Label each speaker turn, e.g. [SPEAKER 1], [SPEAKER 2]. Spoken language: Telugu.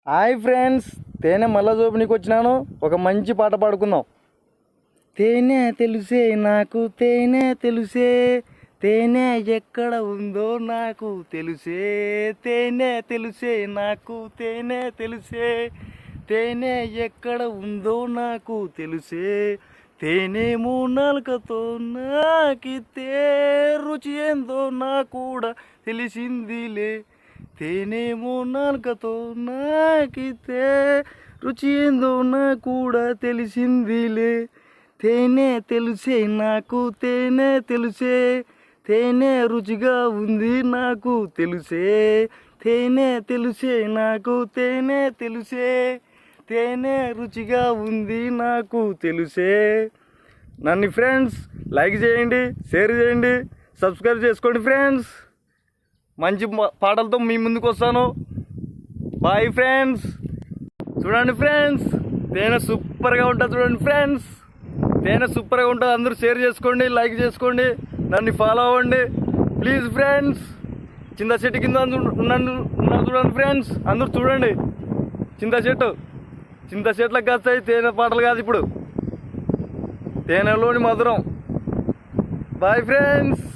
[SPEAKER 1] హాయ్ ఫ్రెండ్స్, తేనె మల్ల జోబునికి వచ్చినాను. ఒక మంచి పాట పాడుకుందాం. తేనె తెలుసే నాకు, తేనె తెలుసే, తేనె ఎక్కడ ఉందో నాకు తెలుసే, తేనె తెలుసే నాకు, తేనె తెలుసే, తేనె ఎక్కడ ఉందో నాకు తెలుసే, తేనెమో నాలుకతో నాకితే రుచి ఏందో నా కూడా తెలిసిందిలే, తేనెమో నాలుకతో నాకితే రుచి ఏందో నా కూడా తెలిసిందిలే, తేనె తెలుసే నాకు, తేనె తెలుసే, తేనె రుచిగా ఉంది నాకు తెలుసే, తేనె తెలుసే నాకు, తేనె తెలుసే, తేనె రుచిగా ఉంది నాకు తెలుసే. నన్ను ఫ్రెండ్స్ లైక్ చేయండి, షేర్ చేయండి, సబ్స్క్రైబ్ చేసుకోండి ఫ్రెండ్స్. మంచి పాటలతో మీ ముందుకు వస్తాను. Bye friends. చూడండి ఫ్రెండ్స్, తేనె సూపర్గా ఉంటుంది. చూడండి ఫ్రెండ్స్, తేనె సూపర్గా ఉంటుంది. అందరూ షేర్ చేసుకోండి, లైక్ చేసుకోండి, నన్ను ఫాలో అవ్వండి ప్లీజ్ ఫ్రెండ్స్. చింత చెట్టు కింద ఉన్నాను చూడండి ఫ్రెండ్స్, అందరూ చూడండి. చింత చెట్లకు కాస్తాయి తేనె పాటలు కాదు ఇప్పుడు, తేనెలోని మధురం. Bye friends.